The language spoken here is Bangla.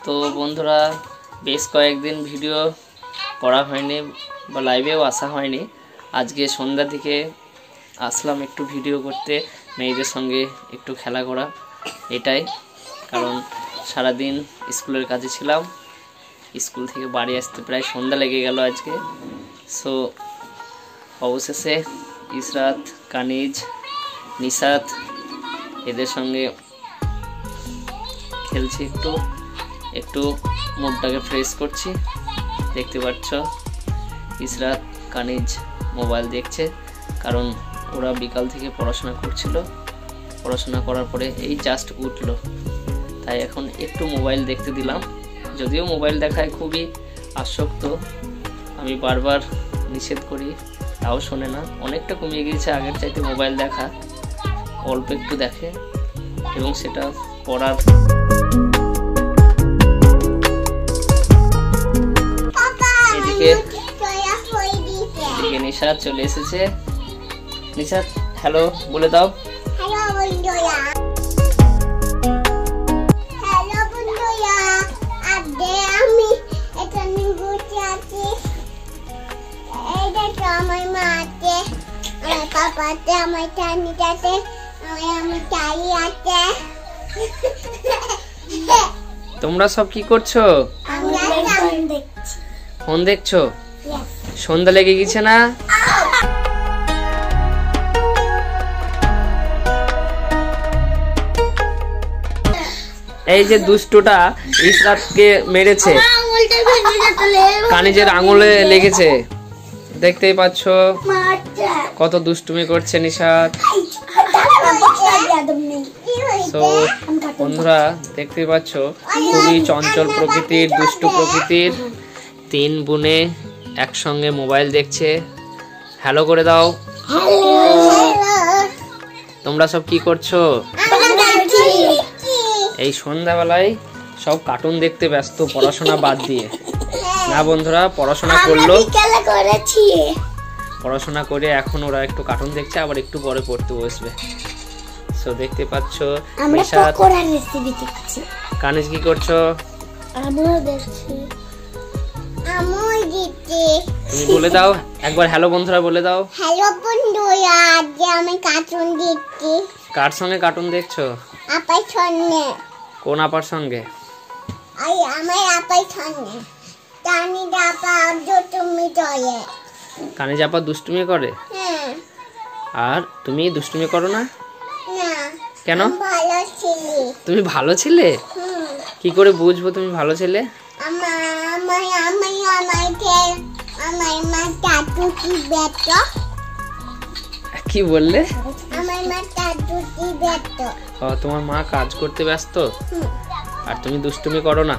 তো বন্ধুরা বেশ কয়েকদিন ভিডিও করা হয়নি বা লাইভেও আসা হয়নি। আজকে সন্ধ্যা থেকে আসলাম একটু ভিডিও করতে, মেয়েদের সঙ্গে একটু খেলা করা, এটাই কারণ সারাদিন স্কুলের কাজে ছিলাম। স্কুল থেকে বাড়ি আসতে প্রায় সন্ধ্যা লেগে গেল আজকে। সো অবশেষে ইসরাত, কানিজ, নিশাত এদের সঙ্গে খেলছি, একটু মুডটাকে ফ্রেশ করছি। দেখতে পাচ্ছ ইসরাত, কানিজ মোবাইল দেখছে, কারণ ওরা বিকাল থেকে পড়াশোনা করছিল। পড়াশোনা করার পরে এই জাস্ট উঠলো, তাই এখন একটু মোবাইল দেখতে দিলাম। যদিও মোবাইল দেখায় খুবই আসক্ত, আমি বারবার নিষেধ করি তাও শোনে না। অনেকটা কমিয়ে গিয়েছে আগের চাইতে মোবাইল দেখা, অল্প একটু দেখে এবং সেটা পড়ার। এদিকে নিশাত চলে এসেছে। নিশাত হ্যালো বলে দাও। হ্যালো বন্ধুরা, হ্যালো বন্ধুরা, আজকে আমি এখানে বসে আছি। এইটা আমার মা আছে, আমার পাপা আছে, আমার চানি আছে, আমি চাই আছে। তোমরা সব কি করছো? আমরা ফোন দেখছি। ফোন দেখছো? সন্ধ্যা লেগে গেছে না? এই যে দুষ্টুটা ইসরাতকে মেরেছে, কানিজের আঙুলে লেগেছে, দেখতেই পাচ্ছ কত দুষ্টুমি করছে নিশাত। তো বন্ধুরা দেখতেই পাচ্ছ খুবই চঞ্চল প্রকৃতির, দুষ্টু প্রকৃতির তিন বোনে একসঙ্গে মোবাইল দেখছে। হ্যালো করে দাও। তোমরা সব কি করছো? এই সন্ধ্যাবেলায় সব কার্টুন দেখতে ব্যস্ত, পড়াশোনা বাদ দিয়ে। না বন্ধুরা, পড়াশোনা করলো, পড়াশোনা করে এখন ওরা একটু কার্টুন দেখছে, আবার একটু পরে পড়তে বসবে। সো দেখতে পাচ্ছ নিশাত, কানিজ কি করছো? আমিও দেখছি, আমিও দেখছি। তুমি বলে দাও একবার হ্যালো বন্ধুরা বলে দাও। হ্যালো বন্ধুরা, আজকে আমি কার্টুন দেখছি। কার সঙ্গে কার্টুন দেখছো? আপার সঙ্গে। কোন আপার সঙ্গে? আমার আপার সঙ্গে। জানি আপা দুষ্টুমি করে। কানিজ আপা দুষ্টুমি করে? হ্যাঁ। আর তুমি দুষ্টুমি করো না? না। কেন? ভালো ছিলে। তুমি ভালো ছিলে? কি করে বুঝবো তুমি ভালো ছিলে? আমার মা টাটুটি ব্যস্ত। কি বললে? আমার মা টাটুটি ব্যস্ত। ও, তোমার মা কাজ করতে ব্যস্ত আর তুমি দুষ্টুমি করো না?